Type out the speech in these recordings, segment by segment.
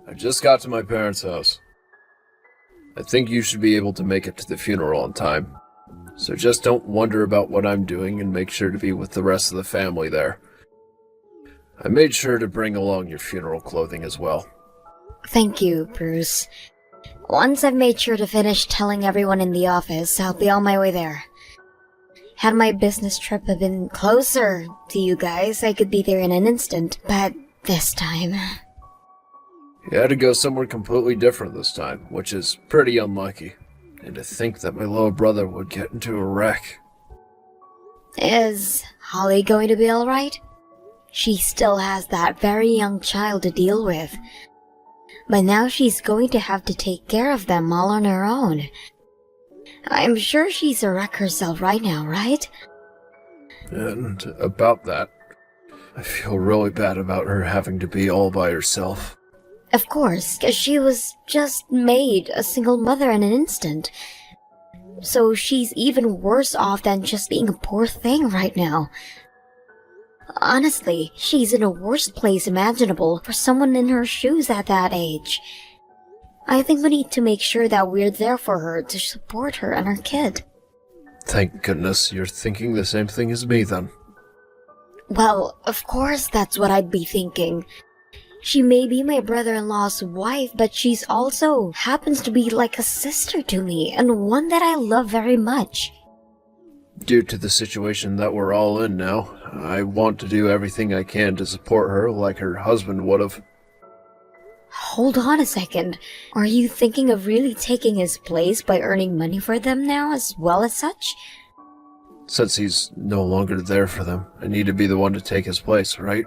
I just got to my parents' house. I think you should be able to make it to the funeral on time. So just don't wonder about what I'm doing and make sure to be with the rest of the family there. I made sure to bring along your funeral clothing as well. Thank you, Bruce. Once I've made sure to finish telling everyone in the office, I'll be on my way there. Had my business trip been closer to you guys, I could be there in an instant, but this time... You had to go somewhere completely different this time, which is pretty unlucky. And to think that my little brother would get into a wreck. Is Holly going to be alright? She still has that very young child to deal with. But now she's going to have to take care of them all on her own. I'm sure she's a wreck herself right now, right? And about that, I feel really bad about her having to be all by herself. Of course, 'cause she was just made a single mother in an instant. So she's even worse off than just being a poor thing right now. Honestly, she's in the worst place imaginable for someone in her shoes at that age. I think we need to make sure that we're there for her to support her and her kid. Thank goodness you're thinking the same thing as me then. Well, of course that's what I'd be thinking. She may be my brother-in-law's wife, but she's also happens to be like a sister to me, and one that I love very much. Due to the situation that we're all in now, I want to do everything I can to support her like her husband would have. Hold on a second. Are you thinking of really taking his place by earning money for them now as well as such? Since he's no longer there for them, I need to be the one to take his place, right?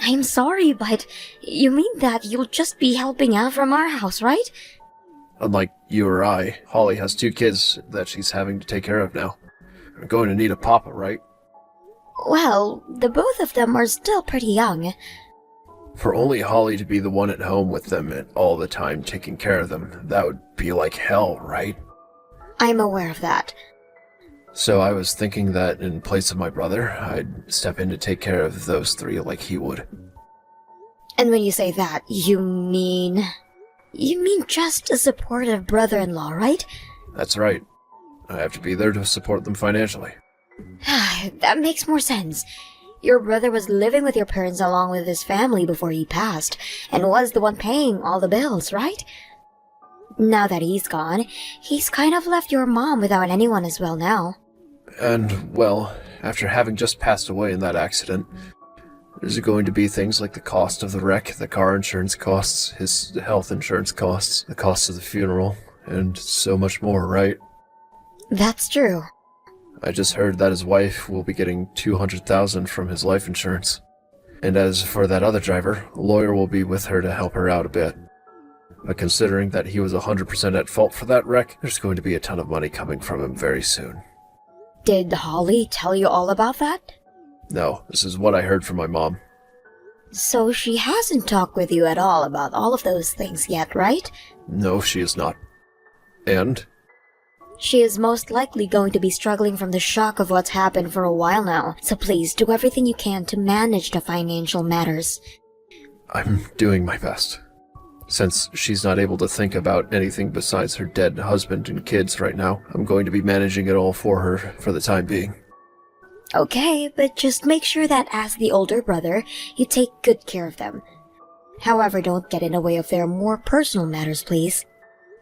I'm sorry, but you mean that you'll just be helping out from our house, right? Unlike you or I, Holly has 2 kids that she's having to take care of now. We're going to need a papa, right? Well, the both of them are still pretty young. For only Holly to be the one at home with them and all the time taking care of them, that would be like hell, right? I'm aware of that. So I was thinking that in place of my brother, I'd step in to take care of those 3 like he would. And when you say that, you mean... You mean just a supportive brother-in-law, right? That's right. I have to be there to support them financially. That makes more sense. Your brother was living with your parents along with his family before he passed, and was the one paying all the bills, right? Now that he's gone, he's kind of left your mom without anyone as well now. And, well, after having just passed away in that accident, there's going to be things like the cost of the wreck, the car insurance costs, his health insurance costs, the cost of the funeral, and so much more, right? That's true. I just heard that his wife will be getting $200,000 from his life insurance. And as for that other driver, a lawyer will be with her to help her out a bit. But considering that he was 100% at fault for that wreck, there's going to be a ton of money coming from him very soon. Did Holly tell you all about that? No, this is what I heard from my mom. So she hasn't talked with you at all about all of those things yet, right? No, she is not. And? She is most likely going to be struggling from the shock of what's happened for a while now, so please do everything you can to manage the financial matters. I'm doing my best. Since she's not able to think about anything besides her dead husband and kids right now, I'm going to be managing it all for her for the time being. Okay, but just make sure that as the older brother, you take good care of them. However, don't get in the way of their more personal matters, please.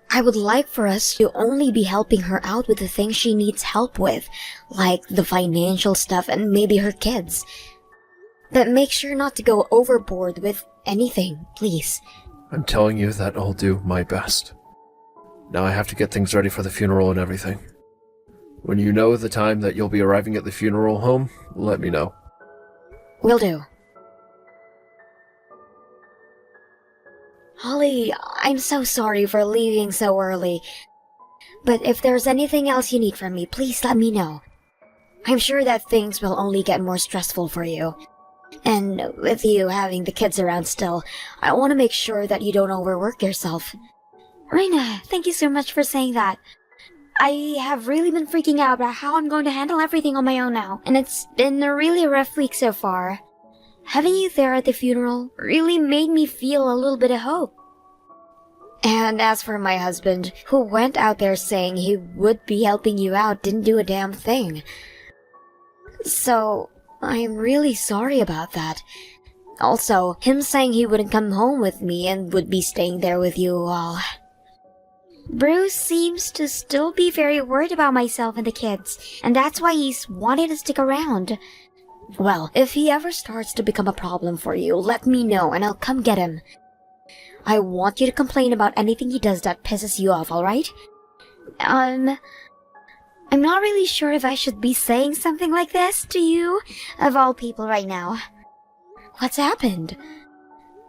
I would like for us to only be helping her out with the things she needs help with, like the financial stuff and maybe her kids. But make sure not to go overboard with anything, please. I'm telling you that I'll do my best. Now I have to get things ready for the funeral and everything. When you know the time that you'll be arriving at the funeral home, let me know. Will do. Holly, I'm so sorry for leaving so early. But if there's anything else you need from me, please let me know. I'm sure that things will only get more stressful for you. And with you having the kids around still, I want to make sure that you don't overwork yourself. Reina, thank you so much for saying that. I have really been freaking out about how I'm going to handle everything on my own now, and it's been a really rough week so far. Having you there at the funeral really made me feel a little bit of hope. And as for my husband, who went out there saying he would be helping you out, didn't do a damn thing. So, I'm really sorry about that. Also, him saying he wouldn't come home with me and would be staying there with you all. Bruce seems to still be very worried about myself and the kids, and that's why he's wanting to stick around. Well, if he ever starts to become a problem for you, let me know and I'll come get him. I want you to complain about anything he does that pisses you off, alright? I'm not really sure if I should be saying something like this to you, of all people right now. What's happened?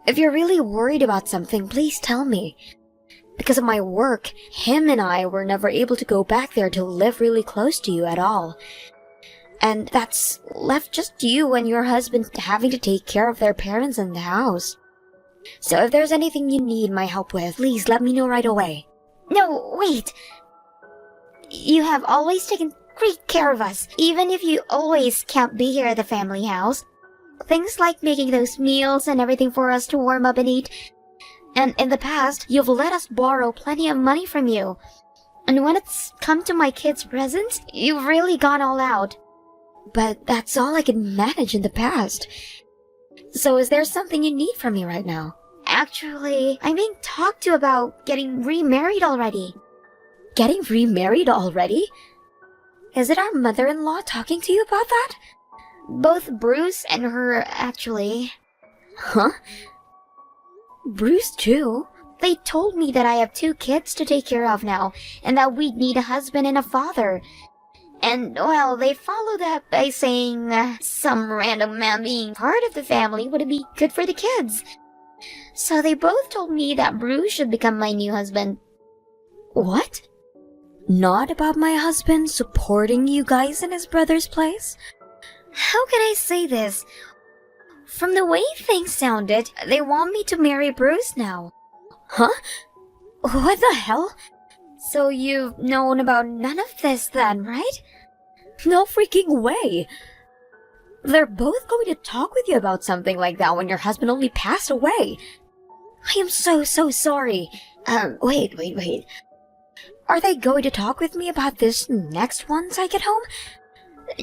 If you're really worried about something, please tell me. Because of my work, him and I were never able to go back there to live really close to you at all. And that's left just you and your husband having to take care of their parents in the house. So if there's anything you need my help with, please let me know right away. No, wait. You have always taken great care of us, even if you always can't be here at the family house. Things like making those meals and everything for us to warm up and eat. And in the past, you've let us borrow plenty of money from you. And when it's come to my kids' presents, you've really gone all out. But that's all I could manage in the past. So is there something you need from me right now? Actually, I'm being talked to about getting remarried already. Getting remarried already? Is it our mother-in-law talking to you about that? Both Bruce and her, actually. Huh? Bruce too? They told me that I have 2 kids to take care of now, and that we'd need a husband and a father. And, well, they followed up by saying some random man being part of the family would be good for the kids. So they both told me that Bruce should become my new husband. What? Not about my husband supporting you guys in his brother's place? How can I say this? From the way things sounded, they want me to marry Bruce now. Huh? What the hell? So you've known about none of this then, right? No freaking way! They're both going to talk with you about something like that when your husband only passed away. I am so sorry. Wait. Are they going to talk with me about this next once I get home?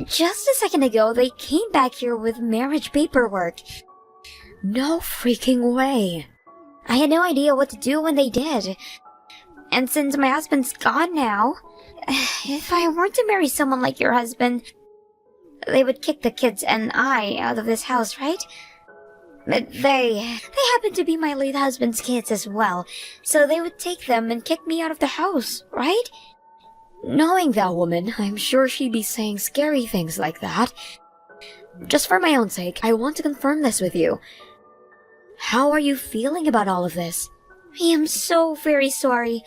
Just a second ago, they came back here with marriage paperwork. No freaking way. I had no idea what to do when they did. And since my husband's gone now, if I weren't to marry someone like your husband, they would kick the kids and I out of this house, right? But they happen to be my late husband's kids as well, so they would take them and kick me out of the house, right? Knowing that woman, I'm sure she'd be saying scary things like that. Just for my own sake, I want to confirm this with you. How are you feeling about all of this? I am so very sorry.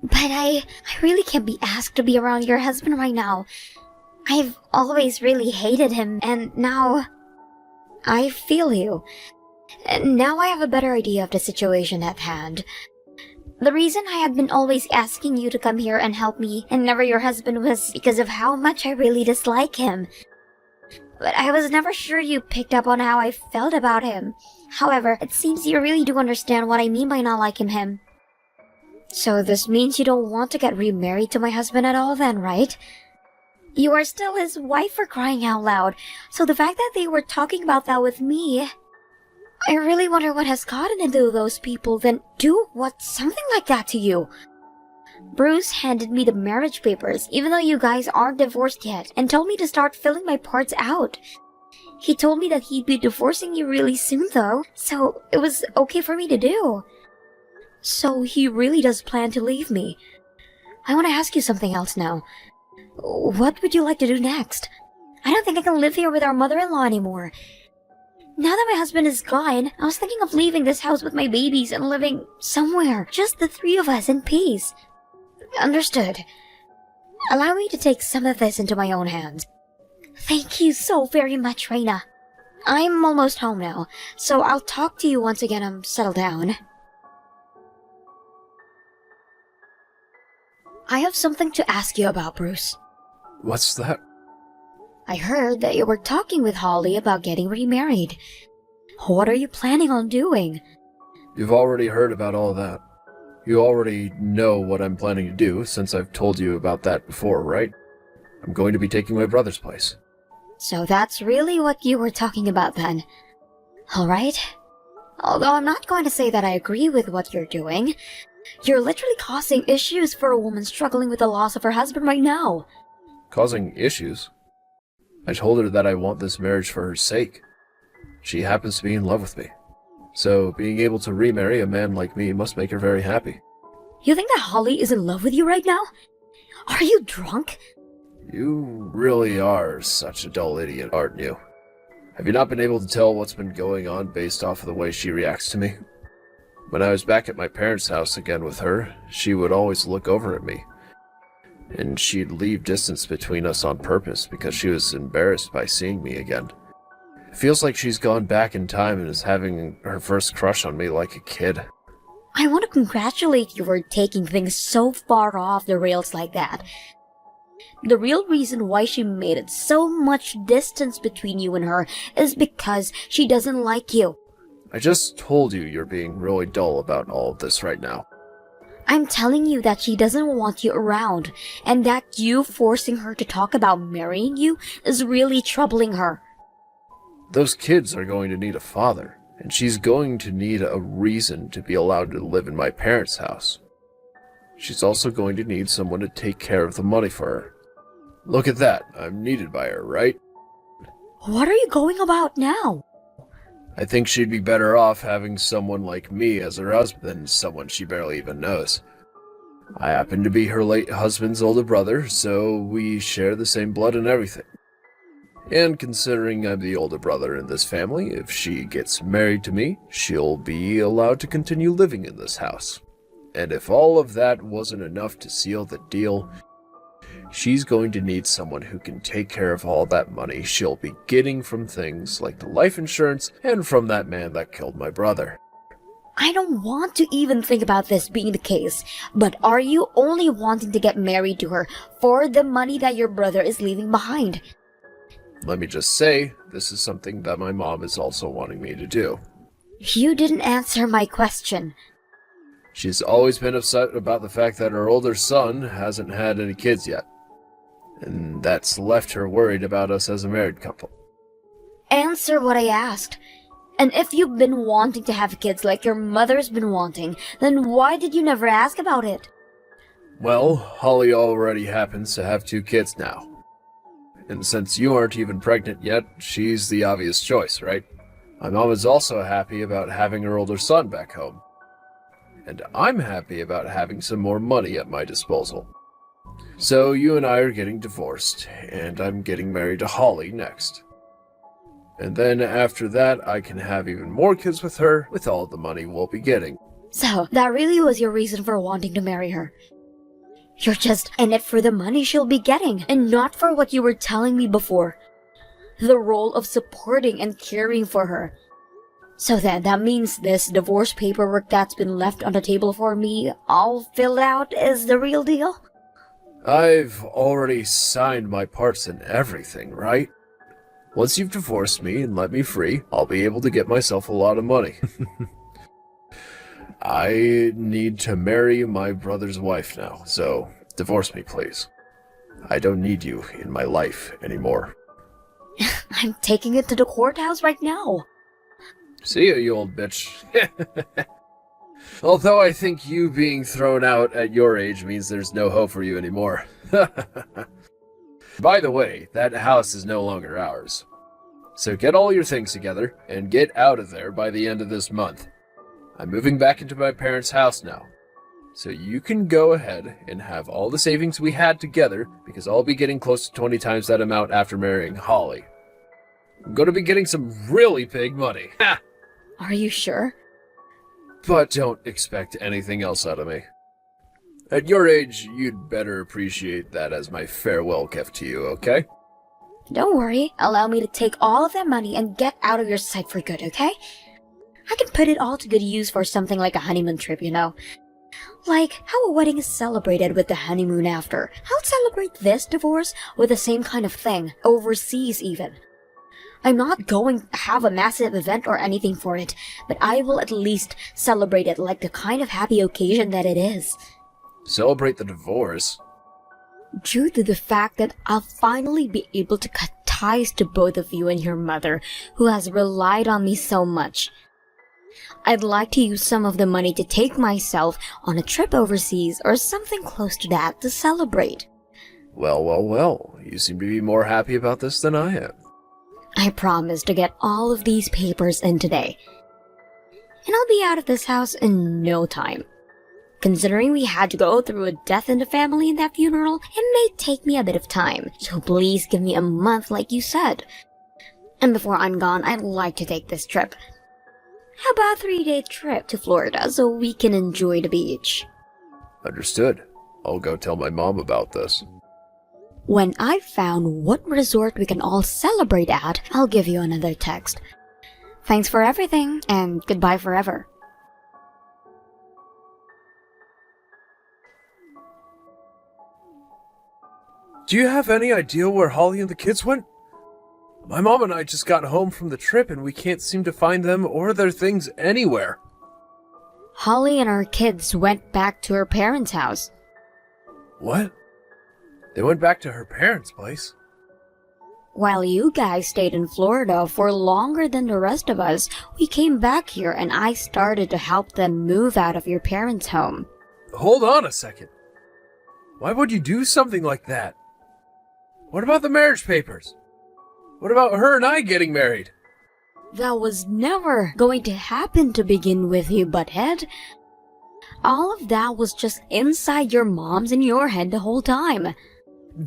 But I really can't be asked to be around your husband right now. I've always really hated him, and now I feel you. And now I have a better idea of the situation at hand. The reason I have been always asking you to come here and help me and never your husband was because of how much I really dislike him. But I was never sure you picked up on how I felt about him. However, it seems you really do understand what I mean by not liking him. So this means you don't want to get remarried to my husband at all then, right? You are still his wife, for crying out loud, so the fact that they were talking about that with me, I really wonder what has gotten into those people then do something like that to you. Bruce handed me the marriage papers, even though you guys aren't divorced yet, and told me to start filling my parts out. He told me that he'd be divorcing you really soon though, so it was okay for me to do. So he really does plan to leave me. I want to ask you something else now. What would you like to do next? I don't think I can live here with our mother-in-law anymore. Now that my husband is gone, I was thinking of leaving this house with my babies and living somewhere, just the 3 of us in peace. Understood. Allow me to take some of this into my own hands. Thank you so very much, Reina. I'm almost home now, so I'll talk to you once again I'm settled down. I have something to ask you about, Bruce. What's that? I heard that you were talking with Holly about getting remarried. What are you planning on doing? You've already heard about all that. You already know what I'm planning to do, since I've told you about that before, right? I'm going to be taking my brother's place. So that's really what you were talking about then. Alright. Although I'm not going to say that I agree with what you're doing. You're literally causing issues for a woman struggling with the loss of her husband right now. Causing issues? I told her that I want this marriage for her sake. She happens to be in love with me. So being able to remarry a man like me must make her very happy. You think that Holly is in love with you right now? Are you drunk? You really are such a dull idiot, aren't you? Have you not been able to tell what's been going on based off of the way she reacts to me? When I was back at my parents' house again with her, she would always look over at me. And she'd leave distance between us on purpose because she was embarrassed by seeing me again. It feels like she's gone back in time and is having her first crush on me like a kid. I want to congratulate you for taking things so far off the rails like that. The real reason why she made it so much distance between you and her is because she doesn't like you. I just told you you're being really dull about all of this right now. I'm telling you that she doesn't want you around, and that you forcing her to talk about marrying you is really troubling her. Those kids are going to need a father, and she's going to need a reason to be allowed to live in my parents' house. She's also going to need someone to take care of the money for her. Look at that, I'm needed by her, right? What are you going about now? I think she'd be better off having someone like me as her husband than someone she barely even knows. I happen to be her late husband's older brother, so we share the same blood and everything. And considering I'm the older brother in this family, if she gets married to me, she'll be allowed to continue living in this house. And if all of that wasn't enough to seal the deal, she's going to need someone who can take care of all that money she'll be getting from things like the life insurance and from that man that killed my brother. I don't want to even think about this being the case, but are you only wanting to get married to her for the money that your brother is leaving behind? Let me just say, this is something that my mom is also wanting me to do. You didn't answer my question. She's always been upset about the fact that her older son hasn't had any kids yet. And that's left her worried about us as a married couple. Answer what I asked. And if you've been wanting to have kids like your mother's been wanting, then why did you never ask about it? Well, Holly already happens to have 2 kids now. And since you aren't even pregnant yet, she's the obvious choice, right? My mom is also happy about having her older son back home. And I'm happy about having some more money at my disposal. So you and I are getting divorced, and I'm getting married to Holly next. And then after that, I can have even more kids with her, with all the money we'll be getting. So, that really was your reason for wanting to marry her. You're just in it for the money she'll be getting, and not for what you were telling me before. The role of supporting and caring for her. So then, that means this divorce paperwork that's been left on the table for me, all filled out, is the real deal? I've already signed my parts and everything, right? Once you've divorced me and let me free, I'll be able to get myself a lot of money. I need to marry my brother's wife now, so divorce me, please. I don't need you in my life anymore. I'm taking it to the courthouse right now. See ya, you old bitch. Although I think you being thrown out at your age means there's no hope for you anymore. By the way, that house is no longer ours. So get all your things together and get out of there by the end of this month. I'm moving back into my parents' house now. So you can go ahead and have all the savings we had together because I'll be getting close to 20 times that amount after marrying Holly. I'm going to be getting some really big money. Ha! Are you sure? But don't expect anything else out of me. At your age, you'd better appreciate that as my farewell gift to you, okay? Don't worry, allow me to take all of that money and get out of your sight for good, okay? I can put it all to good use for something like a honeymoon trip, you know. Like how a wedding is celebrated with the honeymoon after. I'll celebrate this divorce with the same kind of thing, overseas even. I'm not going to have a massive event or anything for it, but I will at least celebrate it like the kind of happy occasion that it is. Celebrate the divorce? Due to the fact that I'll finally be able to cut ties to both of you and your mother, who has relied on me so much. I'd like to use some of the money to take myself on a trip overseas or something close to that to celebrate. Well. You seem to be more happy about this than I am. I promise to get all of these papers in today. And I'll be out of this house in no time. Considering we had to go through a death in the family in that funeral, it may take me a bit of time, so please give me a month like you said. And before I'm gone, I'd like to take this trip. How about a 3-day trip to Florida so we can enjoy the beach? Understood. I'll go tell my mom about this. When I've found what resort we can all celebrate at, I'll give you another text. Thanks for everything, and goodbye forever. Do you have any idea where Holly and the kids went? My mom and I just got home from the trip and we can't seem to find them or their things anywhere. Holly and her kids went back to her parents' house. What? They went back to her parents' place? While you guys stayed in Florida for longer than the rest of us, we came back here and I started to help them move out of your parents' home. Hold on a second. Why would you do something like that? What about the marriage papers? What about her and I getting married? That was never going to happen to begin with, you butthead. All of that was just inside your mom's and your head the whole time.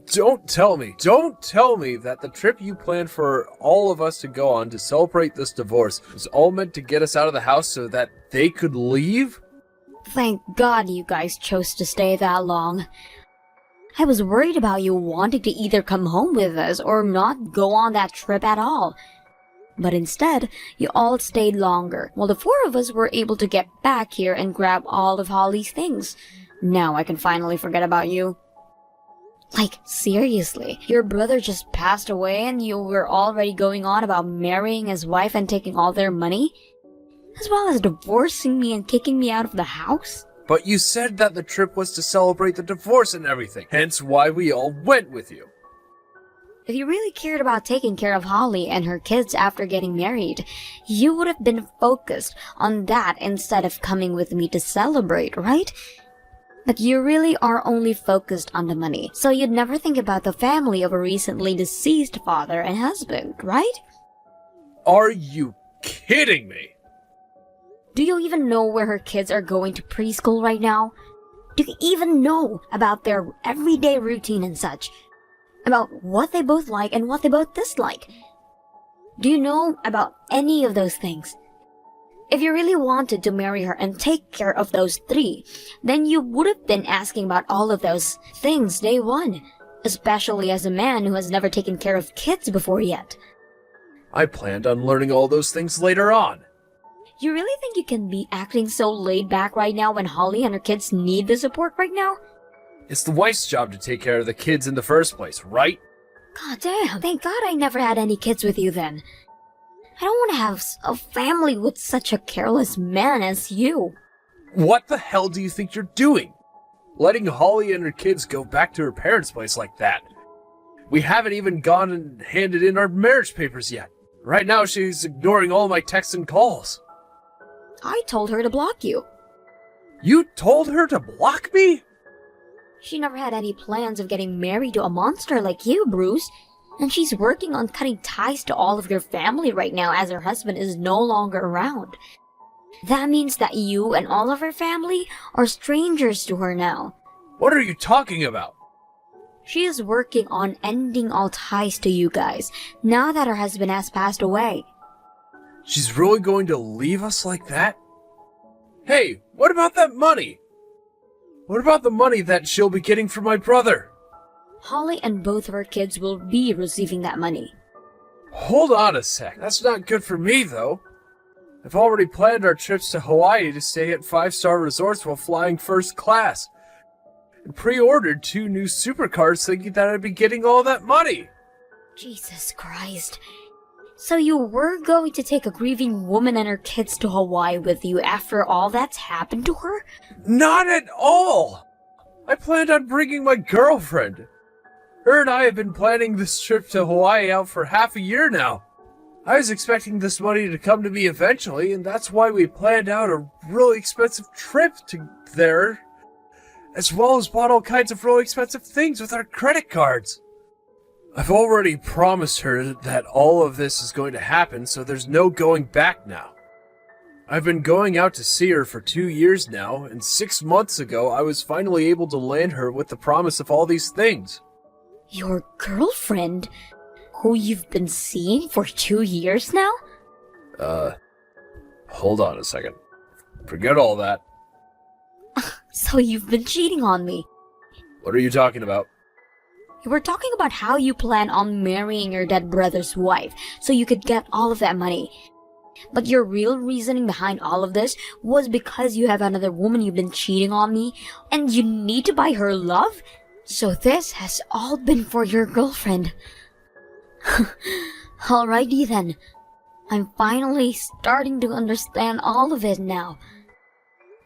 Don't tell me that the trip you planned for all of us to go on to celebrate this divorce was all meant to get us out of the house so that they could leave? Thank God you guys chose to stay that long. I was worried about you wanting to either come home with us or not go on that trip at all. But instead, you all stayed longer, while the 4 of us were able to get back here and grab all of Holly's things. Now I can finally forget about you. Like, seriously, your brother just passed away and you were already going on about marrying his wife and taking all their money? As well as divorcing me and kicking me out of the house? But you said that the trip was to celebrate the divorce and everything, hence why we all went with you. If you really cared about taking care of Holly and her kids after getting married, you would have been focused on that instead of coming with me to celebrate, right? But you really are only focused on the money, so you'd never think about the family of a recently deceased father and husband, right? Are you kidding me? Do you even know where her kids are going to preschool right now? Do you even know about their everyday routine and such? About what they both like and what they both dislike? Do you know about any of those things? If you really wanted to marry her and take care of those 3, then you would have been asking about all of those things day one, especially as a man who has never taken care of kids before yet. I planned on learning all those things later on. You really think you can be acting so laid back right now when Holly and her kids need the support right now? It's the wife's job to take care of the kids in the first place, right? God damn, thank God I never had any kids with you then. I don't want to have a family with such a careless man as you. What the hell do you think you're doing? Letting Holly and her kids go back to her parents' place like that. We haven't even gone and handed in our marriage papers yet. Right now she's ignoring all my texts and calls. I told her to block you. You told her to block me? She never had any plans of getting married to a monster like you, Bruce. And she's working on cutting ties to all of your family right now as her husband is no longer around. That means that you and all of her family are strangers to her now. What are you talking about? She is working on ending all ties to you guys, now that her husband has passed away. She's really going to leave us like that? Hey, what about that money? What about the money that she'll be getting from my brother? Holly and both of her kids will be receiving that money. Hold on a sec. That's not good for me, though. I've already planned our trips to Hawaii to stay at 5-star resorts while flying first class. And pre-ordered 2 new supercars thinking that I'd be getting all that money. Jesus Christ. So you were going to take a grieving woman and her kids to Hawaii with you after all that's happened to her? Not at all! I planned on bringing my girlfriend. Her and I have been planning this trip to Hawaii out for half a year now. I was expecting this money to come to me eventually, and that's why we planned out a really expensive trip to there, as well as bought all kinds of really expensive things with our credit cards. I've already promised her that all of this is going to happen, so there's no going back now. I've been going out to see her for 2 years now, and 6 months ago I was finally able to land her with the promise of all these things. Your girlfriend? Who you've been seeing for 2 years now? Hold on a second. Forget all that. So you've been cheating on me. What are you talking about? You were talking about how you plan on marrying your dead brother's wife so you could get all of that money. But your real reasoning behind all of this was because you have another woman you've been cheating on me and you need to buy her love? So this has all been for your girlfriend. Alrighty then. I'm finally starting to understand all of it now.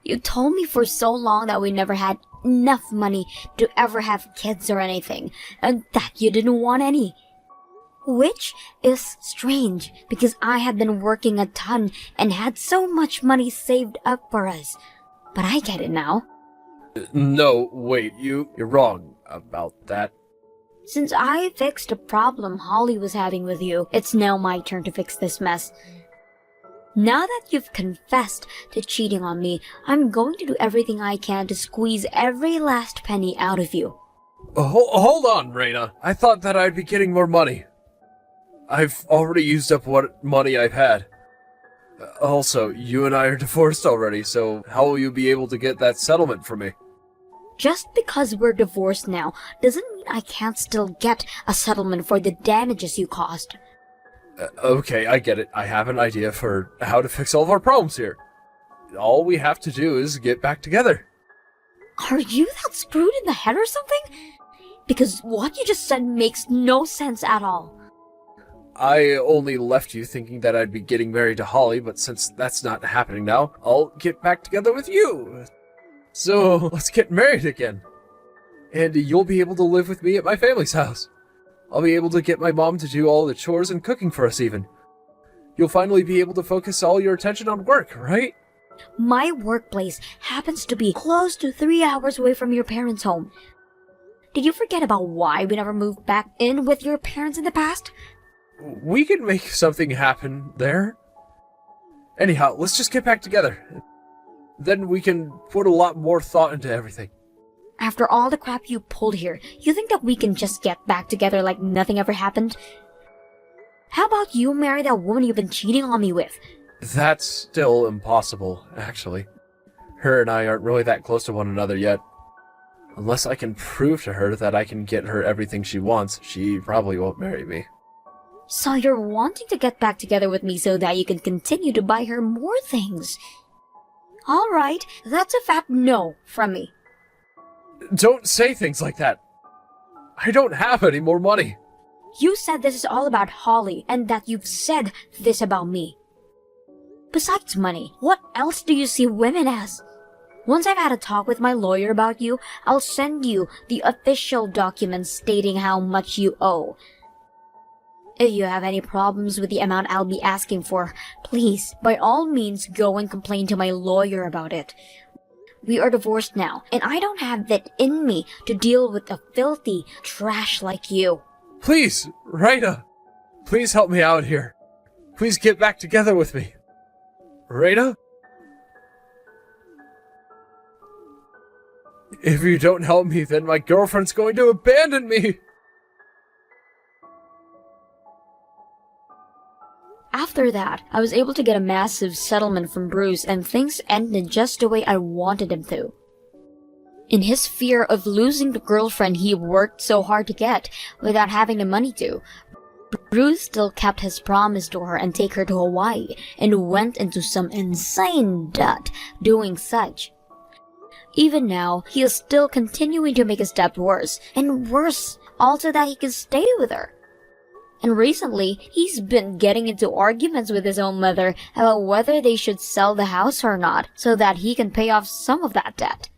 You told me for so long that we never had enough money to ever have kids or anything, and that you didn't want any. Which is strange, because I have been working a ton and had so much money saved up for us. But I get it now. No, wait, you're wrong about that. Since I fixed a problem Holly was having with you, it's now my turn to fix this mess. Now that you've confessed to cheating on me, I'm going to do everything I can to squeeze every last penny out of you. Hold on, Reina. I thought that I'd be getting more money. I've already used up what money I've had. Also, you and I are divorced already, so how will you be able to get that settlement from me? Just because we're divorced now doesn't mean I can't still get a settlement for the damages you caused. Okay, I get it. I have an idea for how to fix all of our problems here. All we have to do is get back together. Are you that screwed in the head or something? Because what you just said makes no sense at all. I only left you thinking that I'd be getting married to Holly, but since that's not happening now, I'll get back together with you. So, let's get married again. And you'll be able to live with me at my family's house. I'll be able to get my mom to do all the chores and cooking for us even. You'll finally be able to focus all your attention on work, right? My workplace happens to be close to 3 hours away from your parents' home. Did you forget about why we never moved back in with your parents in the past? We can make something happen there. Anyhow, let's just get back together. Then we can put a lot more thought into everything. After all the crap you pulled here, you think that we can just get back together like nothing ever happened? How about you marry that woman you've been cheating on me with? That's still impossible, actually. Her and I aren't really that close to one another yet. Unless I can prove to her that I can get her everything she wants, she probably won't marry me. So you're wanting to get back together with me so that you can continue to buy her more things. Alright, that's a fat no from me. Don't say things like that. I don't have any more money. You said this is all about Holly, and that you've said this about me. Besides money, what else do you see women as? Once I've had a talk with my lawyer about you, I'll send you the official documents stating how much you owe. If you have any problems with the amount I'll be asking for, please, by all means, go and complain to my lawyer about it. We are divorced now, and I don't have it in me to deal with a filthy trash like you. Please, Reina, please help me out here. Please get back together with me. Reina? If you don't help me, then my girlfriend's going to abandon me. After that, I was able to get a massive settlement from Bruce, and things ended just the way I wanted them to. In his fear of losing the girlfriend he worked so hard to get without having the money to, Bruce still kept his promise to her and take her to Hawaii and went into some insane debt doing such. Even now, he is still continuing to make his debt worse and worse, all so that he can stay with her. And recently, he's been getting into arguments with his own mother about whether they should sell the house or not so that he can pay off some of that debt.